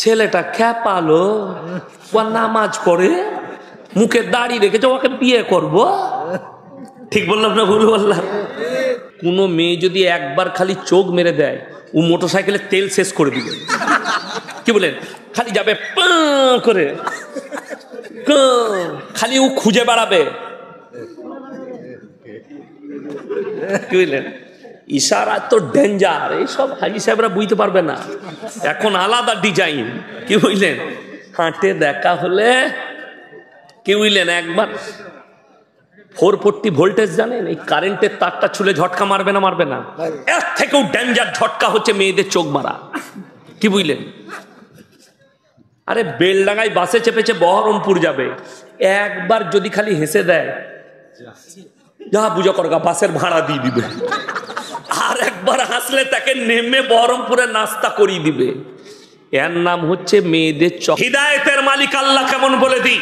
ছেলেটা খ্যাপালো, ও নামাজ পড়ে, মুখে দাড়ি রেখেছে, ওকে বিয়ে করব। ঠিক বললাম না ভুল বললাম? কোন মেয়ে যদি একবার খালি চোখ মেরে দেয়, ও মোটরসাইকেলের তেল শেষ করে দিবে। কি বলেন? খালি যাবে করে, খালি ও খুঁজে বেড়াবে। কি বললেন? ইশারা তো ডেঞ্জার, এইসব হাজি সাহেবরা বুঝতে পারবে না, এখন আলাদা ডিজাইন। কি বুঝলেন? হাঁটে দেখা হলে, কি বুঝলেন, একবার 440 ভোল্টেজ জানেন, এই কারেন্টের তারটা ছুলে ঝটকা মারবে না? মারবে না? এর থেকেও ডেঞ্জার ঝটকা হচ্ছে মেয়েদের চোখ মারা। কি বুঝলেন? আরে বেলডাঙ্গায় বাসে চেপেছে বহরমপুর যাবে, একবার যদি খালি হেসে দেয়, যা বুঝা করগা, বাসের ভাড়া দিয়ে দিবে। আর একবার হাসলে তাকে নেমে বহরমপুরে নাস্তা করিয়ে দিবে। এর নাম হচ্ছে মেয়েদের চোখ। হিদায়েতের মালিক আল্লাহ কেমন বলে দিই,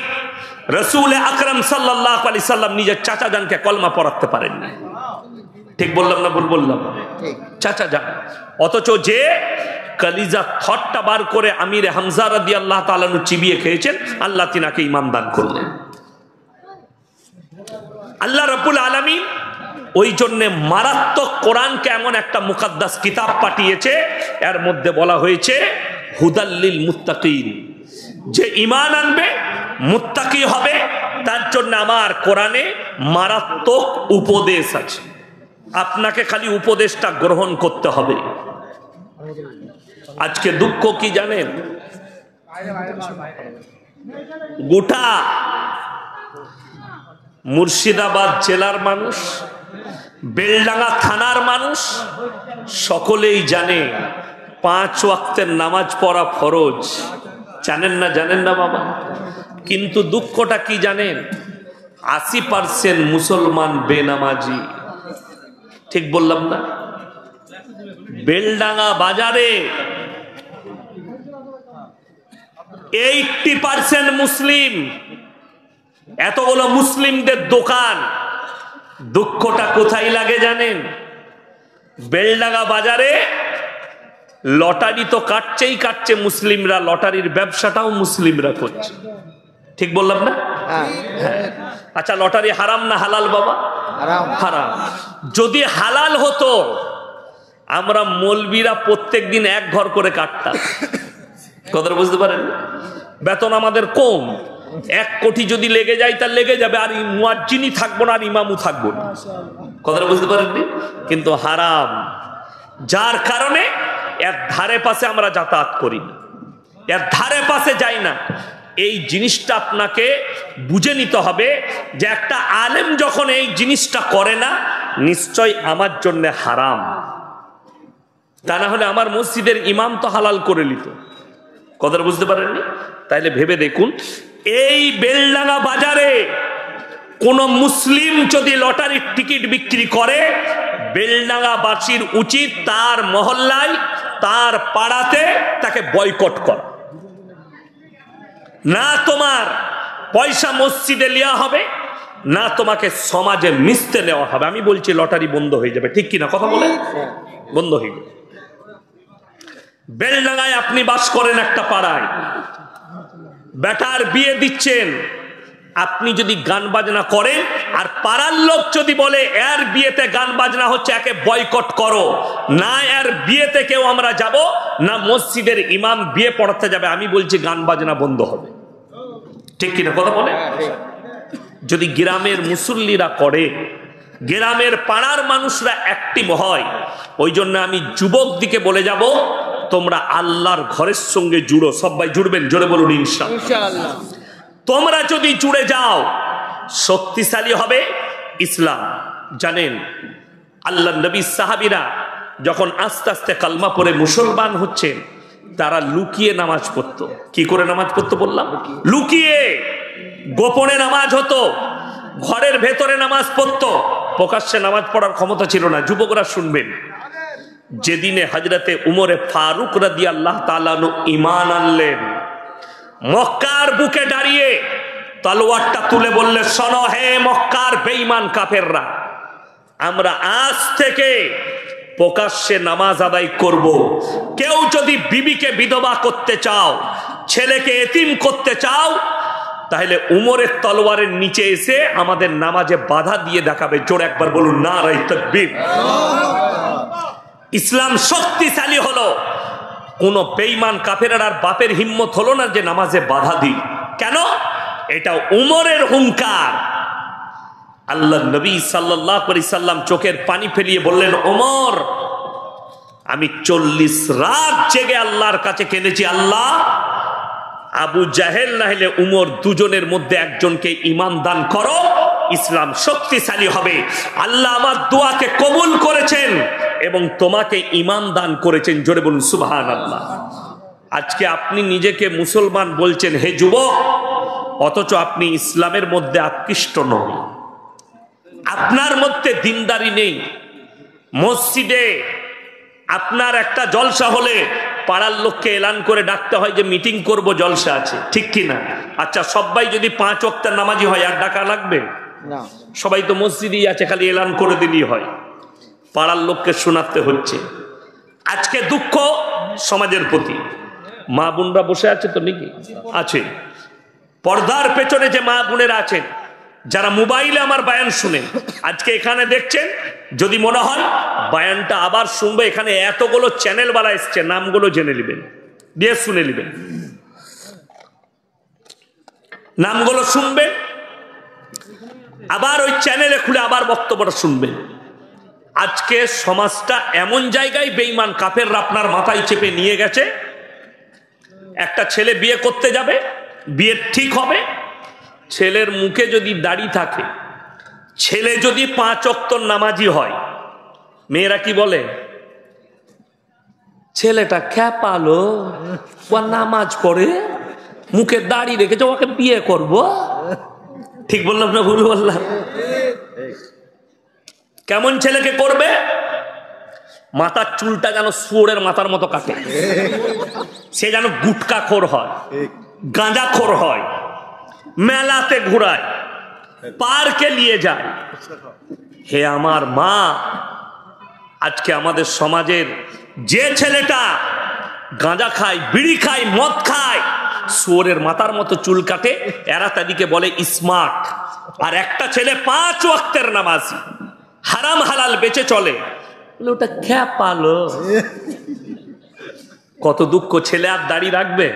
রাসূল আকরাম সাল্লাল্লাহু আলাইহি সাল্লাম নিজের চাচা জানকে কলমা পড়াতে পারেননি। ঠিক বললাম না ভুল বললাম? চাচা জান, অথচ যে কলিজা থটটা বার করে আমির হামজা রাদিয়াল্লাহু তাআলা নু চিবিয়ে খেয়েছেন, আল্লাহ তিনাকে ঈমান দান করলেন। আল্লাহ রাব্বুল আলামিন ওই জন্য মারাত্মক কোরআনকে এমন একটা মুকাদ্দাস কিতাব পাঠিয়েছে, এর মধ্যে বলা হয়েছে হুদাল্লিল মুত্তাকিন, যে ঈমান আনবে, মুত্তাকি হবে, তার জন্য আমার কোরআনে মারাত্মক উপদেশ আছে। আপনাকে খালি উপদেশটা গ্রহণ করতে হবে। আজকে দুঃখ কি জানেন? গোটা মুর্শিদাবাদ জেলার মানুষ, বেলডাঙ্গা থানার মানুষ সকলেই জানে 5 ওয়াক্তের নামাজ পড়া ফরজ। জানেন না? জানেন না বাবা? কিন্তু দুঃখটা কি জানেন? 80% মুসলমান বেনামাজি। ঠিক বললাম না? বেলডাঙ্গা বাজারে 80% মুসলিম, এতগুলো মুসলিমদের দোকান। দুঃখটা কোথায় লাগে জানেন? বেলডাঙ্গা বাজারে লটারি তো কাটছেই কাটছে মুসলিমরা, লটারির ব্যবসাটাও মুসলিমরা করছে। ঠিক বললাম না? হ্যাঁ। আচ্ছা, লটারি হারাম না হালাল বাবা? হারাম। যদি হালাল হতো, আমরা মৌলবীরা প্রত্যেক দিন 1 ঘর করে কাটতাম। কথাটা বুঝতে পারেন? বেতন আমাদের কম, 1 কোটি যদি লেগে যায় তা লেগে যাবে, আর মুয়াজ্জিনই থাকবো না, আর ইমামও থাকবো না। কথাটা বুঝতে পারেননি? কিন্তু হারাম, যার কারণে এর ধারে পাশে আমরা যাতায়াত করি না, এর ধারে পাশে যাই না। এই জিনিসটা আপনাকে বুঝে নিতে হবে যে একটা আলেম যখন এই জিনিসটা করে না, নিশ্চয় আমার জন্য হারাম। তা না হলে আমার মসজিদের ইমাম তো হালাল করে নিত। কথাটা বুঝতে পারেননি? তাইলে ভেবে দেখুন, এই বেলডাঙ্গা বাজারে কোন মুসলিম যদি লটারির টিকিট বিক্রি করে, বেলডাঙ্গাবাসীর উচিত তার মহল্লায়, তার পাড়াতে তাকে বয়কট করা। না তোমার পয়সা মসজিদে নেওয়া হবে, না তোমাকে সমাজে মিশতে নেওয়া হবে। আমি বলছি লটারি বন্ধ হয়ে যাবে। ঠিক কিনা কথা বলে? বন্ধ হয়ে যাবে। বেলডাঙ্গায় আপনি বাস করেন একটা পাড়ায়, বেটার বিয়ে দিচ্ছেন, আপনি যদি গান বাজনা করেন আর পাড়ার লোক যদি বলে এর বিয়েতে গান বাজনা হচ্ছে, একে বয়কট করো, না এর বিয়েতে কেউ আমরা যাব না, মসজিদের ইমাম বিয়ে পড়াতে যাবে, আমি বলছি গান বাজনা বন্ধ হবে। ঠিক কিনা কথা বলে? যদি গ্রামের মুসল্লিরা করে, গ্রামের পাড়ার মানুষরা অ্যাক্টিভ হয়, ওই জন্য আমি যুবক দিকে বলে যাব, তোমরা আল্লাহর ঘরের সঙ্গে জুড়ো। সবাই জুড়বেন? জোরে বলুন ইনশাআল্লাহ। তোমরা যদি জুড়ে যাও, শক্তিশালী হবে ইসলাম। জানেন, আল্লাহ নবী সাহাবীরা যখন আস্তে আস্তে কালমা পড়ে মুসলমান হচ্ছেন, তারা লুকিয়ে নামাজ পড়তো। কি করে নামাজ পড়তো বললাম? লুকিয়ে, গোপনে নামাজ হতো, ঘরের ভেতরে নামাজ পড়তো। প্রকাশ্যে নামাজ পড়ার ক্ষমতা ছিল না। যুবকরা শুনবেন, যেদিনে হযরতে উমরে ফারুক রাদিয়াল্লাহু তাআলা ঈমান আনলেন, মক্কার বুকে দাঁড়িয়ে তলোয়ারটা তুলে বললে, শোনো হে মক্কার বেঈমান কাফেররা, আমরা আজ থেকে প্রকাশ্যে নামাজ আদায় করব। কেউ যদি বিবিকে বিধবা করতে চাও, ছেলেকে এতিম করতে চাও, তাহলে উমরের তলোয়ারের নিচে এসে আমাদের নামাজে বাধা দিয়ে দেখাবে। জোরে একবার বলুন নারায়ে তাকবীর। ইসলাম শক্তিশালী হলো, কোন বেঈমান কাফেরের আর বাপের হিম্মত হলো না যে নামাজে বাধা দিই। কেন? এটা উমরের হুঙ্কার। আল্লাহ নবী সাল্লাল্লাহু আলাইহি সাল্লাম চোখের পানি ফেলিয়ে বললেন, ওমর, আমি 40 রাত জেগে আল্লাহর কাছে কেঁদেছি, আল্লাহ আবু জাহেল না হলে উমর দুজনের মধ্যে একজনকে ঈমান দান করো, ইসলাম শক্তিশালী হবে। আল্লাহ আমার দোয়াকে কবুল করেছেন এবং তোমাকে ঈমান দান করেছেন। জোরে বলুন সুবহানাল্লাহ। আজকে আপনি নিজেকে মুসলমান বলছেন হে যুবক, অথচ আপনি ইসলামের মধ্যে আকৃষ্ট নন, আপনার মধ্যে দিনদারি নেই। মসজিদে আপনার একটা জলসা হলে পাড়ার লোককে এলান করে ডাকতে হয় যে মিটিং করব, জলসা আছে, ঠিক কি না? আচ্ছা, সবাই যদি 5 ওয়াক্তের নামাজি হয় আর ডাকা লাগবে না? সবাই তো মসজিদেই আছে, খালি এলান করে দিলেই হয়। পাড়ার লোককে শোনাতে হচ্ছে। আজকে দুঃখ সমাজের প্রতি। মা বোনরা বসে আছে তো নাকি? আছে। পর্দার পেছনে যে মা বোনেরা আছেন, যারা মোবাইলে আমার বায়ান শুনেন, আজকে এখানে দেখছেন, যদি মনে হয় বায়ানটা আবার শুনবে, এখানে এতগুলো চ্যানেল বালা এসছে, নামগুলো জেনে নেবেন, দিয়ে শুনে নেবেন, নামগুলো শুনবেন, আবার ওই চ্যানেলে খুলে আবার বক্তব্যটা শুনবেন। আজকে সমাজটা এমন জায়গায় বেঈমান কাফেররা আপনার মাথায় চেপে নিয়ে গেছে। একটা ছেলে বিয়ে করতে যাবে, বিয়ে ঠিক হবে, ছেলের মুখে যদি দাড়ি থাকে, ছেলে যদি 5 ওয়াক্ত নামাজি হয়, মেয়েরা কি বলে? ছেলেটা খ্যাপালো, ও নামাজ পড়ে, মুখে দাড়ি রেখেছে, ওকে বিয়ে করব। ঠিক বললাম না ভুল বললাম? কেমন ছেলেকে করবে? মাথার চুলটা যেন শুয়োরের মাথার মতো কাটে, সে যেন গুটকাখোর হয়, গাঁজাখোর হয়, মেলাতে ঘুরায়, পার্কে নিয়ে যায়। হে আমার মা, আজকে আমাদের সমাজের যে ছেলেটা গাঁজা খায়, বিড়ি খায়, মদ খায়, শুয়োরের মাথার মতো চুল কাটে, এরা তাদেরকে বলে স্মার্ট। আর একটা ছেলে 5 ওয়াক্তের নামাজি, হারাম হালাল বেঁচে চলে, ওটা খ্যাপালো। কত দুঃখ। ছেলে আর দাড়ি রাখবে?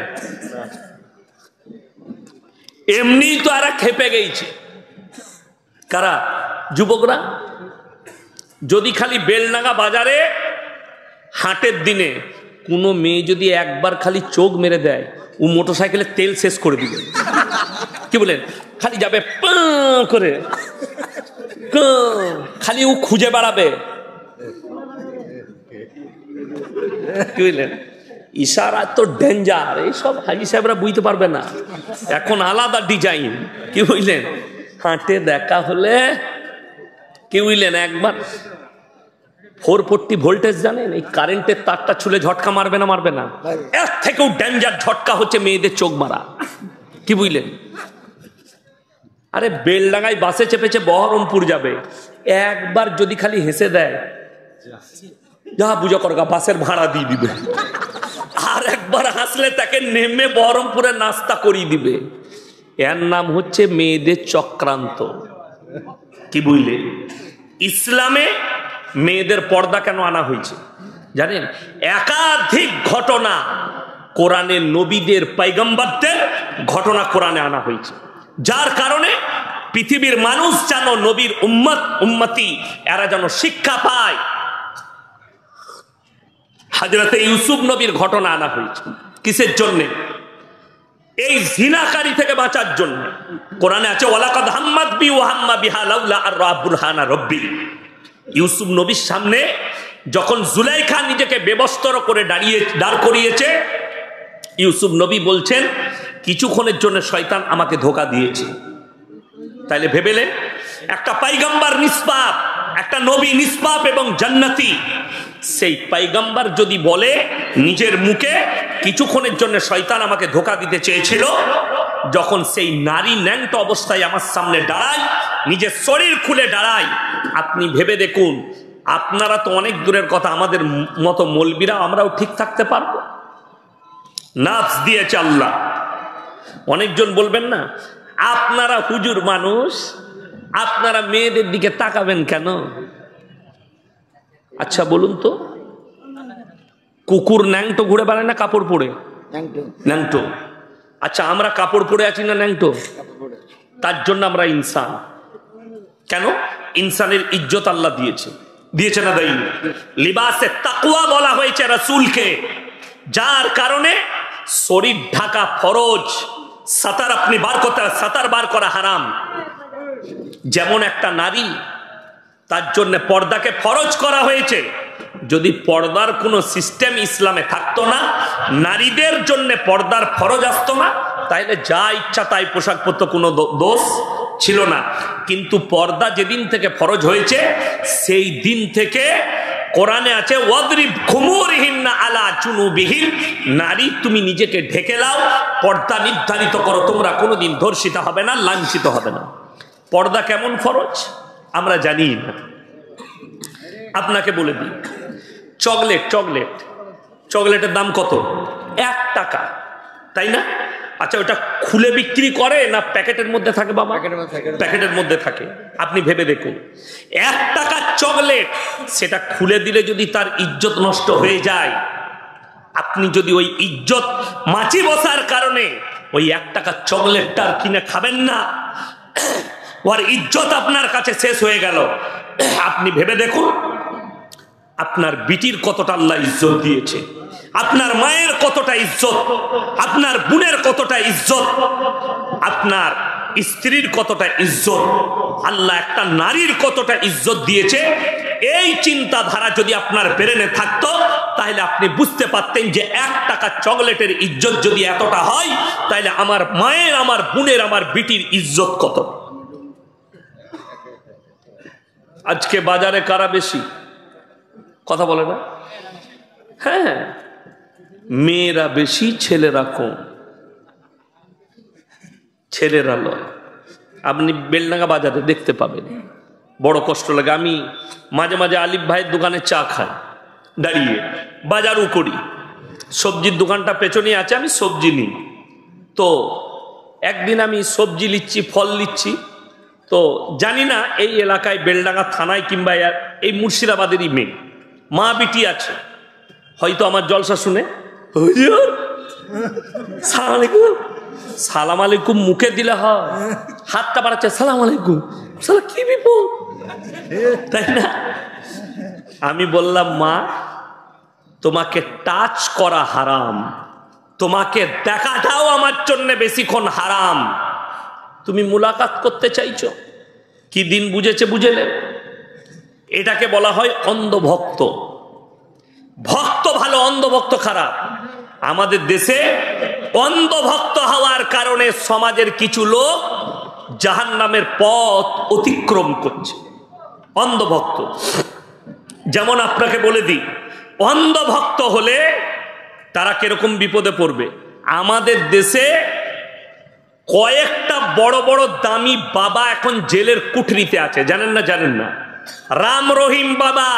এমনি তো এরা খেপে গেছে। কারা? যুবকরা। যদি খালি বেলডাঙ্গা বাজারে হাটের দিনে কোনো মেয়ে যদি একবার খালি চোখ মেরে দেয়, ও মোটরসাইকেলের তেল শেষ করে দিবে। কি বলেন? খালি যাবে করে, খালি ও খুঁজে বেড়াবে। কি বললেন? ইশারা তো ডেঞ্জার, এইসব হাজি সাহেবরা বুঝতে পারবে না, এখন আলাদা ডিজাইন। কি বুঝলেন? হাটে দেখা হলে, কি বুঝলেন, একবার 440 ভোল্টেজ জানেন, এই কারেন্টের তারটা ছুলে ঝটকা মারবে না? মারবে না? এর থেকেও ডেঞ্জার ঝটকা হচ্ছে মেয়েদের চোখ মারা। কি বুঝলেন? আরে বেলডাঙ্গায় বাসে চেপেছে বহরমপুর যাবে, একবার যদি খালি হেসে দেয়, যা বুঝা করগা, বাসের ভাড়া দিয়ে দিবে। আর একবার হাসলে তাকে নেমে বহরমপুরে নাস্তা করিয়ে দিবে। এর নাম হচ্ছে মেয়েদের চক্রান্ত। কি বুঝলে? ইসলামে মেয়েদের পর্দা কেন আনা হয়েছে জানেন? একাধিক ঘটনা কোরআনের, নবীদের, পয়গম্বরদের ঘটনা কোরআনে আনা হয়েছে, যার কারণে পৃথিবীর মানুষ যেন নবীর উম্মতি এরা যেন শিক্ষা পায়। হযরতে ইউসুফ নবীর ঘটনা আনা হয়েছে কিসের জন্য? এই জিনাকারী থেকে বাঁচার জন্য। কোরআনে আছে ওয়ালাকাদ হাম্মাত বি ওয়া হাম্মা বিহা লাউলা আর রাব্বুরহানা রব্বি। ইউসুফ নবীর সামনে যখন জুলাইখা নিজেকে বেবস্ত্র করে দাঁড় করিয়েছে, ইউসুফ নবী বলছেন কিছুক্ষণের জন্য শয়তান আমাকে ধোঁকা দিয়েছে। তাইলে ভেবেলেন, একটা পয়গম্বর নিষ্পাপ, একটা নবী নিষ্পাপ এবং জান্নাতি, সেই পয়গম্বর যদি বলে নিজের মুখে কিছুক্ষণের জন্য শয়তান আমাকে ধোঁকা দিতে চেয়েছিল, যখন সেই নারী ন্যাংট অবস্থায় আমার সামনে দাঁড়ায়, নিজের শরীর খুলে দাঁড়ায়, আপনি ভেবে দেখুন আপনারা তো অনেক দূরের কথা, আমাদের মতো মৌলবীরা আমরাও ঠিক থাকতে পারবো? নাফস দিয়েছে আল্লাহ। অনেকজন বলবেন না, আপনারা হুজুর মানুষ, আপনারা মেয়েদের দিকে তাকাবেন কেন? আচ্ছা বলুন তো, কুকুর ন্যাংটো ঘুরে বেড়ায় না কাপড় পরে? ন্যাংটো। আচ্ছা আমরা কাপড় পরে আছি না ন্যাংটো? তার জন্য আমরা ইনসান। কেন? ইনসানের ইজ্জত আল্লাহ দিয়েছে, দিয়েছে না দেয়নি? লিবাসে তাকওয়া বলা হয়েছে রাসূলকে, যার কারণে শরীর ঢাকা ফরজ, সাতার আপনি বার করতে, সাতার বার করা হারাম। যেমন একটা নারী, তার জন্য পর্দাকে ফরজ করা হয়েছে। যদি পর্দার কোনো সিস্টেম ইসলামে থাকতো না, নারীদের জন্য পর্দার ফরজ আসতো না, তাইলে যা ইচ্ছা তাই পোশাক পরতো, কোনো দোষ ছিল না। কিন্তু পর্দা যেদিন থেকে ফরজ হয়েছে, সেই দিন থেকে কোরআনে আছে ওয়াদরিব খুমুরিহিন্না আলা জুনুবিহিন, নারী তুমি নিজেকে ঢেকে লাও, পর্দা নির্ধারিত করো, তোমরা কোনোদিন ধর্ষিত হবে না, লাঞ্ছিত হবে না। পর্দা কেমন ফরজ আমরা জানি না। আপনাকে বলে দিই, চকলেটের দাম কত? 1 টাকা, তাই না? আচ্ছা ওটা খুলে বিক্রি করে না প্যাকেটের মধ্যে থাকে? বাবা প্যাকেটের মধ্যে থাকে। আপনি ভেবে দেখুন, 1 টাকার চকলেট, সেটা খুলে দিলে যদি তার ইজ্জত নষ্ট হয়ে যায়, আপনি যদি ওই ইজ্জত মাছি বসার কারণে ওই 1 টাকার চকলেটটা কিনে খাবেন না, ওর ইজ্জত আপনার কাছে শেষ হয়ে গেল। আপনি ভেবে দেখুন, আপনার বিটির কতটা আল্লাহ ইজ্জত দিয়েছে, আপনার মায়ের কতটা ইজ্জত, আপনার বোনের কতটা ইজ্জত, আপনার স্ত্রীর কতটা ইজ্জত, আল্লাহ একটা নারীর কতটা ইজ্জত দিয়েছে। এই চিন্তাধারা যদি আপনার ব্রেনে থাকতো, তাহলে আপনি বুঝতে পারতেন যে 1 টাকা চকলেটের ইজ্জত যদি এতটা হয়, তাহলে আমার মায়ের, আমার বোনের, আমার বিটির ইজ্জত কত। আজকে বাজারে কারা বেশি কথা বলে না? হ্যাঁ, মেয়েরা বেশি, ছেলেরা কম। ছেলেরা লয়। আপনি বেলডাঙ্গা বাজারে দেখতে পাবেন, বড় কষ্ট লাগে। আমি মাঝে মাঝে আলিফ ভাইয়ের দোকানে চা খাই, দাঁড়িয়ে বাজারও করি। সবজির দোকানটা পেছনে আছে, আমি সবজি নিই। তো একদিন আমি সবজি নিচ্ছি, ফল নিচ্ছি, তো জানি না এই এলাকায় বেলডাঙ্গা থানায় কিংবা এই মুর্শিদাবাদেরই মেয়ে, মা বিটি আছে, হয়তো আমার জলসা শুনে হুজুর সালাম আলাইকুম, সালাম আলাইকুম মুখে দিলে হয়, হাতটা বাড়াচ্ছে সালাম আলাইকুম, সালা কি বিপদ, তাই না? আমি বললাম, মা তোমাকে টাচ করা হারাম, তোমাকে দেখাটাও আমার জন্য বেশিক্ষণ হারাম। তুমি মুলাকাত করতে চাইছো, কি দিন বুঝেছে বুঝেলে? এটাকে বলা হয় অন্ধভক্ত। ভক্ত ভালো, অন্ধভক্ত খারাপ। আমাদের দেশে অন্ধভক্ত হওয়ার কারণে সমাজের কিছু লোক জাহান্নামের পথ অতিক্রম করছে। অন্ধভক্ত যেমন আপনাকে বলে দিই, অন্ধভক্ত হলে তারা কিরকম বিপদে পড়বে। আমাদের দেশে কয়েকটা বড় বড় দামি বাবা এখন জেলের কুঠরিতে আছে, জানেন না? জানেন না? রাম রহিম বাবা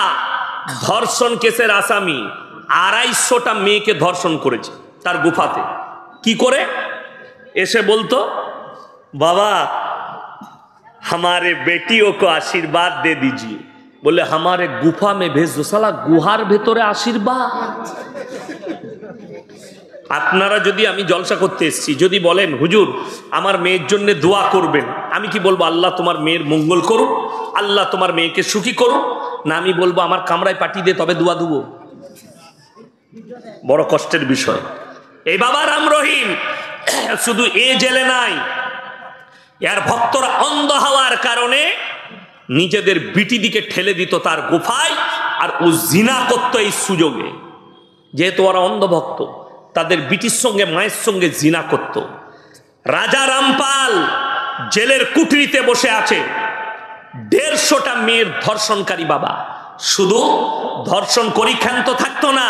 ধর্ষণ কেসের আসামি, 250টা মেয়েকে ধর্ষণ করেছে তার গুফাতে। কি করে? এসে বলতো, বাবা हमारे बेटियों को आशीर्वाद दे दीजिए। बोले हमारे गुफा में भेज दो। साला गुहार ভেতরে আশীর্বাদ। আপনারা যদি, আমি জলসা করতে এসেছি, যদি বলেন হুজুর আমার মেয়ের জন্য দোয়া করবেন, আমি কি বলবো আল্লাহ তোমার মেয়ের মঙ্গল করুন, আল্লাহ তোমার মেয়েকে সুখী করুন? না আমি বলবো আমার কামরায় পাঠিয়ে দে, তবে দোয়া দেবো? বড় কষ্টের বিষয়। এই বাবা রাম রহিম শুধু এ জেলে নাই, এর ভক্তরা অন্ধ হওয়ার কারণে নিজেদের বিটি দিকে ঠেলে দিত তার গুফায়, আর ও জিনা করতো এই সুযোগে। যেহেতু ওরা অন্ধভক্ত, তাদের বিটির সঙ্গে, মায়ের সঙ্গে জিনা করত। রাজা রামপাল জেলের কুঠরিতে বসে আছে, 150টা মেয়ের ধর্ষণকারী বাবা। শুধু ধর্ষণ করি ক্ষান্ত থাকতো না,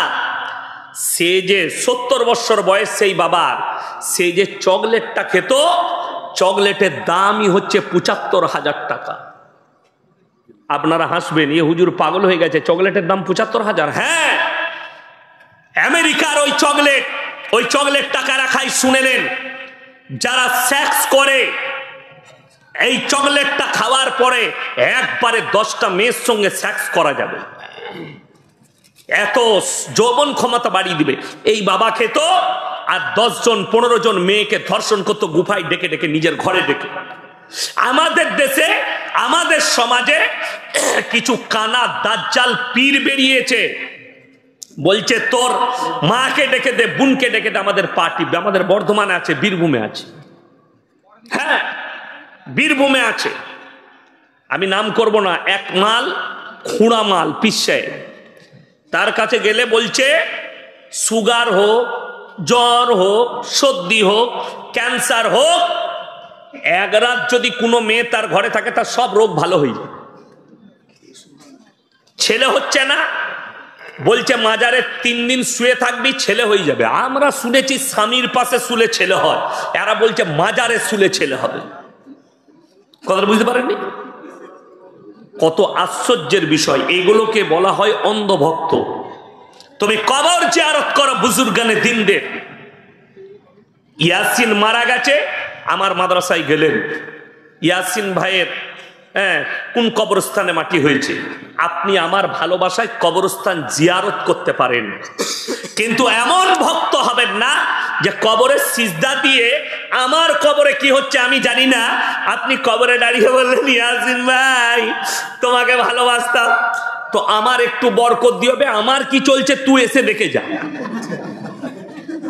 সে যে 70 বছর বয়স সেই বাবার, সে যে চকলেটটা খেত, চকলেটের দামই হচ্ছে 75,000 টাকা। আপনারা হাসবেন, এ হুজুর পাগল হয়ে গেছে, চকলেটের দাম 75,000। হ্যাঁ, আমেরিকার ওই চকলেট টাকারা খাই। শুনেলেন, যারা সেক্স করে এই চকলেটটা খাওয়ার পরে একবারে 10টা মেয়ের সঙ্গে সেক্স করা যাবে, এত যৌবন ক্ষমতা বাড়িয়ে দিবে। এই বাবা খেত আর 10 জন 15 জন মেয়েকে ধর্ষণ করতো, গুফায় ডেকে ডেকে নিজের ঘরে ডেকে। আমাদের দেশে, আমাদের সমাজে কিছু কানা দাজ্জাল পীর বেরিয়েছে, বলছে তোর মাকে ডেকে দে, বোনকে ডেকে দে, আমাদের পার্টি। আমাদের বর্ধমানে আছে, বীরভূমে আছে। হ্যাঁ, বীরভূমে আছে, আমি নাম করব না। এক মাল, খুঁড়া মাল, পিসায়, তার কাছে গেলে বলছে সুগার হোক, জ্বর হোক, সর্দি হোক, ক্যান্সার হোক, এক রাত যদি কোনো মেয়ে তার ঘরে থাকে তার সব রোগ ভালো হয়ে যায়। ছেলে হচ্ছে না, বলছে মাজারে 3 দিন শুয়ে থাকবি, ছেলে হয়ে যাবে। আমরা শুনেছি স্বামীর পাশে শুলে ছেলে হয়, এরা বলছে মাজারে শুলে ছেলে হবে। কথাটা বুঝতে পারেননি? কত আশ্চর্যের বিষয়। এগুলোকে বলা হয় অন্ধভক্ত। তুমি কবর জিয়ারত করো বুজুর্গানে দিনদের। ইয়াসিন মারা গেছে, আমার মাদ্রাসায় গেলেন, ইয়াসিন ভাইয়ের কোন কবরস্থানে মাটি হয়েছে, আপনি আমার ভালোবাসায় কবরস্থান জিয়ারত করতে পারেন, কিন্তু এমন ভক্ত হবেন না যে কবরে সিজদা দিয়ে আমার কবরে কি হচ্ছে আমি জানি না, আপনি কবরে দাঁড়িয়ে বললেন ইয়াসিন ভাই তোমাকে ভালোবাসতাম, তো আমার একটু বরকত দিবে, আমার কি চলছে তুই এসে দেখে যা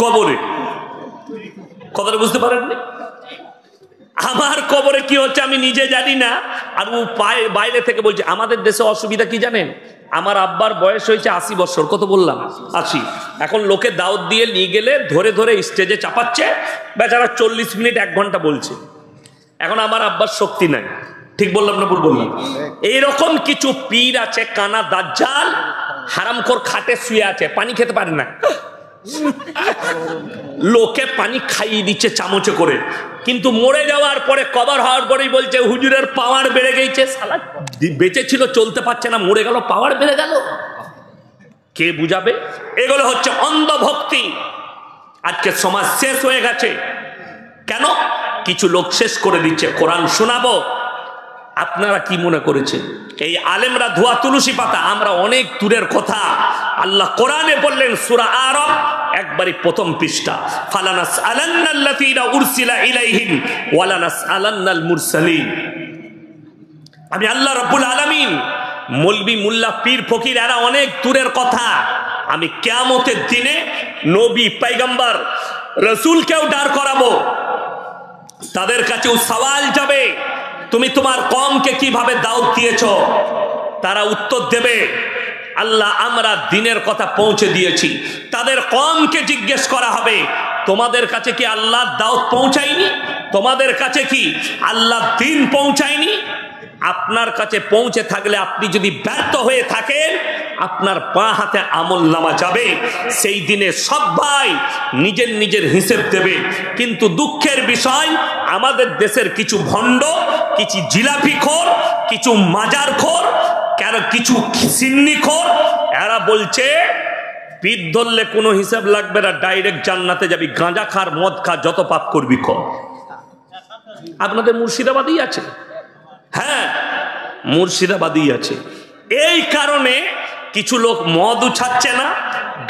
কবরে। কথাটা বুঝতে পারেননি? আমার কবরে কি হচ্ছে আমি নিজে জানি না, আর ও বাইরে থেকে বলছে। আমাদের দেশে অসুবিধা কি জানেন, আমার আব্বার বয়স হয়েছে 80 বছর, কত বললাম 80। এখন লোকে দাওয়াত দিয়ে নিয়ে গেলে ধরে ধরে স্টেজে চাপাচ্ছে, বেচারা 40 মিনিট 1 ঘন্টা বলছে। এখন আমার আব্বার শক্তি নাই, ঠিক বললাম না ভুল বললাম? এইরকম কিছু পীর আছে, কানা দাজ্জাল, হারামখোর, খাটে শুয়ে আছে, পানি খেতে পারে না, লোকে পানি খাইয়ে দিচ্ছে চামচে করে, কিন্তু মরে যাওয়ার পরে, কবর হওয়ার পরেই বলছে হুজুরের পাওয়ার বেড়ে গেছে। সালা বেঁচে ছিল, চলতে পারছে না, মরে গেল, পাওয়ার বেড়ে গেল। কে বুঝাবে? এগুলো হচ্ছে অন্ধভক্তি। আজকে সমাজ শেষ হয়ে গেছে। কেন? কিছু লোক শেষ করে দিচ্ছে। কোরআন শোনাবো, আপনারা কি মনে করেছেন এই আলেমরা ধোয়া তুলসী পাতা? আমরা অনেক দূরের কথা। আল্লাহ কোরআনে বললেন, সূরা আরাফ একবারই প্রথম পৃষ্ঠা, ফালানাসআলান্নাল্লাযীনা উরসিলা ইলাইহিম ওয়ালানাসআলান্নাল মুরসালিন। আমি আল্লাহ রাব্বুল আলামিন, মৌলবি মোল্লা পীর ফকির এরা অনেক দূরের কথা। আমি কিয়ামতের দিনে নবী পয়গম্বর রাসূলকেও দাঁড় করাবো, তাদের কাছেও সওয়াল যাবে, তুমি তোমার কওমকে কিভাবে দাওয়াত দিয়েছো? তারা উত্তর দেবে, আল্লাহ আমরা দ্বীনের কথা পৌঁছে দিয়েছি। তাদের কওমকে জিজ্ঞেস করা হবে, তোমাদের কাছে কি আল্লাহ দাওয়াত পৌঁছায়নি? তোমাদের কাছে কি আল্লাহ দ্বীন পৌঁছায়নি? আপনার কাছে পৌঁছে থাকলে, আপনি যদি ব্যর্থ হয়ে থাকেন, আপনার বাঁ হাতে আমলনামা যাবে। সেই দিনে সবাই নিজের নিজের হিসেব দেবে। কিন্তু দুঃখের বিষয়, আমাদের দেশের কিছু ভণ্ড, কিছু জিলাপিখোর, কিছু মাজারখোর, কিছু সিন্নিখোর, এরা বলছে পীর ধরলে কোনো হিসাব লাগবে না, ডাইরেক্ট জান্নাতে যাবি, গাঁজা খার, মদ খা, যত পাপ করবি কর। আপনাদের মুর্শিদাবাদেই আছে, হ্যাঁ মুর্শিদাবাদেই আছে। এই কারণে কিছু লোক মদ উঠাচ্ছে না,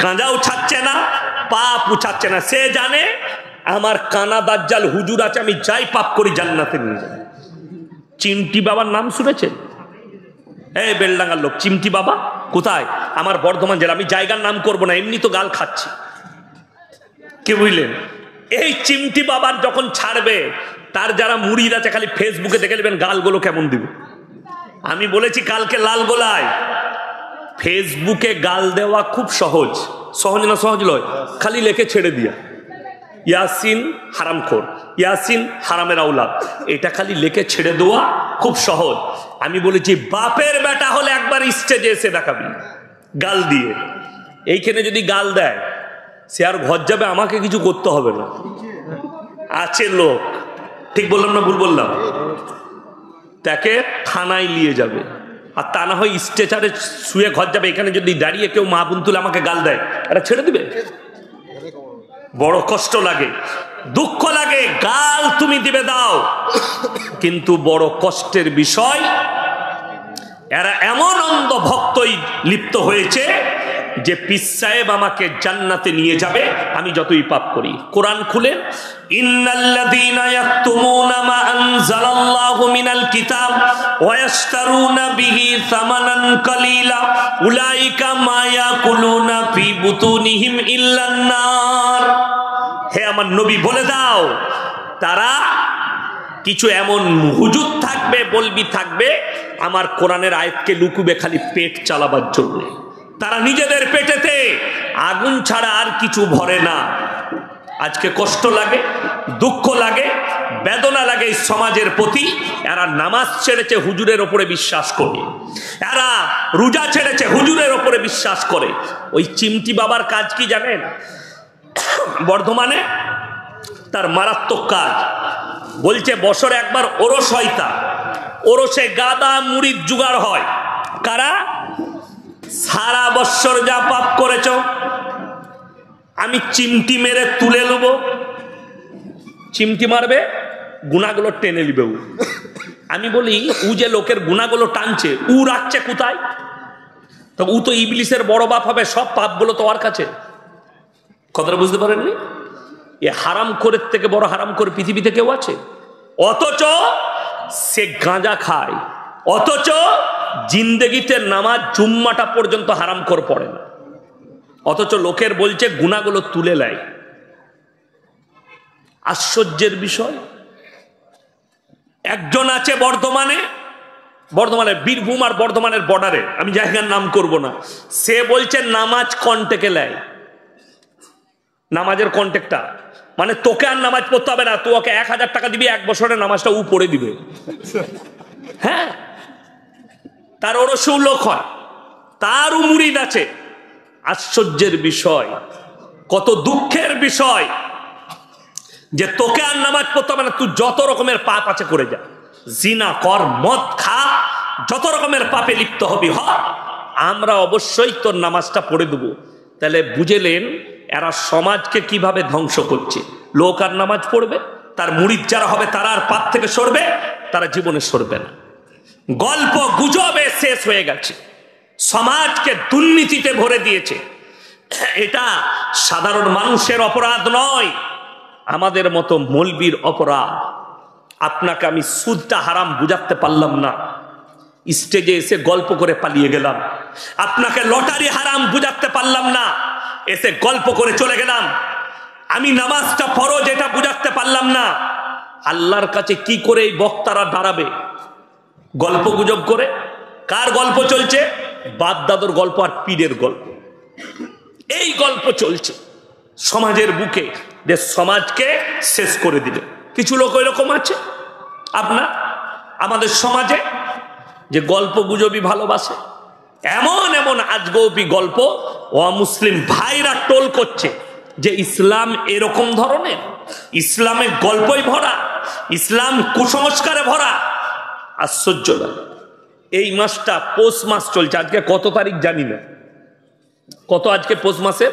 গাঁজা উঠাচ্ছে না, পাপ উঠাচ্ছে না। সে জানে আমার কানা দাজ্জাল হুজুর আছে, আমি যাই পাপ করি জান্নাতে নিয়ে যাবে। চিমটি বাবার নাম শুনেছেন? এই বেলডাঙ্গার লোক, চিমটি বাবা কোথায়? আমার বর্ধমান জেলা। আমি জায়গার নাম করব না, এমনি তো গাল খাচ্ছি, কি বুঝলেন? এই চিমটি বাবার যখন ছাড়বে, তার যারা মুরিদ আছে খালি ফেসবুকে দেখে নেবেন গালগুলো কেমন দিবে। আমি বলেছি কালকে লালগোলায়, ফেসবুকে গাল দেওয়া খুব সহজ। সহজ না? সহজ নয়, খালি লেখে ছেড়ে দিয়া ইয়াসিন হারামখোর, ইয়াসিন হারামের আওলাদ, এটা খালি লেখে ছেড়ে দেওয়া খুব সহজ। আমি বলেছি বাপের বেটা হলে একবার স্টেজে এসে দেখাবি গাল দিয়ে। এইখানে যদি গাল দেয়, সে আর ঘর যাবে, আমাকে কিছু করতে হবে না। আছে লোক, ঠিক বললাম না ভুল বললাম? তাকে থানায় নিয়ে যাবে, আর তা না হয় স্ট্রেচারে শুয়ে ঘর যাবে, এখানে যদি দাঁড়িয়ে কেউ মা বোন তুলে আমাকে গাল দেয়, এটা ছেড়ে দিবে? বড় কষ্ট লাগে, দুঃখ লাগে। গাল তুমি দিবে দাও, কিন্তু বড় কষ্টের বিষয় এরা এমন অন্ধ ভক্তই লিপ্ত হয়েছে যে পীর সাহেব আমাকে জান্নাতে নিয়ে যাবে আমি যতই পাপ করি। কোরআন খুলে ইন্নাল্লাযীনা ইয়াকতুমুনা মা আনজালাল্লাহু মিনাল কিতাব ওয়া ইয়াশতারুনা বিহি সামানান কালীলা উলাইকা মা ইয়াকুলুনা ফি বুতুনিহিম ইল্লান নার। হে আমার নবী বলে দাও, তারা কিছু এমন হুজুর থাকবে, বলবি থাকবে, আমার কোরআনের আয়াতকে লুকুবে খালি পেট চালাবার জন্য। তারা নিজেদের পেটেতে আগুন ছাড়া আর কিছু ভরে না। আজকে কষ্ট লাগে, দুঃখ লাগে, বেদনা লাগে এই সমাজের প্রতি। এরা নামাজ ছেড়েছে, হুজুরের ওপরে বিশ্বাস করে। এরা রোজা ছেড়েছে, হুজুরের ওপরে বিশ্বাস করে। ওই চিমটি বাবার কাজ কি জানেন? বর্ধমানে তার মারাত্মক কাজ, বলছে বছরে একবার ওরস হয়, তা ওরসে গাদা মুড়ির জোগাড় হয়। কারা? সারা বছর যা পাপ করেছ আমি চিমটি মেরে তুলে নেব। চিমটি মারবে, গুনাহগুলো টেনে নিবে ও। আমি বলি, ও যে লোকের গুনাহগুলো টানছে, ও রাখছে কোথায়? তো ও তো ইবলিসের বড় বাপ হবে, সব পাপগুলো তো ওর কাছে। কথাটা বুঝতে পারেননি? এ হারাম করে থেকে বড় হারাম করে পৃথিবীতে কেউ আছে? অথচ সে গাঁজা খায়, অথচ জিন্দেগিতে নামাজ জুম্মাটা পর্যন্ত হারাম করে পড়ে না, অথচ লোকের বলছে গুনাহগুলো তুলে নেয়। আশ্চর্যের বিষয়। একজন আছে বর্ধমানের বীরভূম আর বর্ধমানের বর্ডারে, আমি জায়গার নাম করব না, সে বলছে নামাজ কন্টেকে নেয়। নামাজের কন্টেক্টটা মানে তোকে আর নামাজ পড়তে হবে না, তুই ওকে 1000 টাকা দিবি, 1 বছরের নামাজটা ও পড়ে দিবে। হ্যাঁ, তার ওরসেও লোক হয়, তারও মুরিদ আছে। আশ্চর্যের বিষয়, কত দুঃখের বিষয় যে তোকে আর নামাজ পড়তে হবে না, তুই যত রকমের পাপ আছে করে যা, জিনা কর, মদ খা, যত রকমের পাপে লিপ্ত হবি হ, আমরা অবশ্যই তোর নামাজটা পড়ে দেবো। তাহলে বুঝলেন এরা সমাজকে কিভাবে ধ্বংস করছে। লোক আর নামাজ পড়বে, তার মুরিদ যারা হবে তারা আর পাপ থেকে সরবে, তারা জীবনে সরবে না। গল্প গুজবে শেষ হয়ে গেছে, সমাজকে দুর্নীতিতে ভরে দিয়েছে। এটা সাধারণ মানুষের অপরাধ নয়, আমাদের মতো মৌলবীর অপরাধ। আপনাকে আমি সুদটা হারাম বুঝাতে পারলাম না, স্টেজে এসে গল্প করে পালিয়ে গেলাম। আপনাকে লটারি হারাম বুঝাতে পারলাম না, এসে গল্প করে চলে গেলাম। আমি নামাজটা ফরজ এটা বুঝাতে পারলাম না। আল্লাহর কাছে কি করে এই বক্তারা দাঁড়াবে? গল্প গুজব করে। কার গল্প চলছে? বাপ দাদুর গল্প আর পীরের গল্প। এই গল্প চলছে সমাজের বুকে, যে সমাজকে শেষ করে দিলে। কিছু লোক এরকম আছে আমাদের সমাজে, যে গল্প গুজবই ভালোবাসে। এমন এমন আজগবি গল্প অমুসলিম ভাইরা টোল করছে যে ইসলাম এরকম ধরনের, ইসলামের গল্পই ভরা, ইসলাম কুসংস্কারে ভরা। আশ্চর্য লাগে। এই মাসটা পৌষ মাস চলছে, আজকে কত তারিখ জানি না, কত আজকে পৌষ মাসের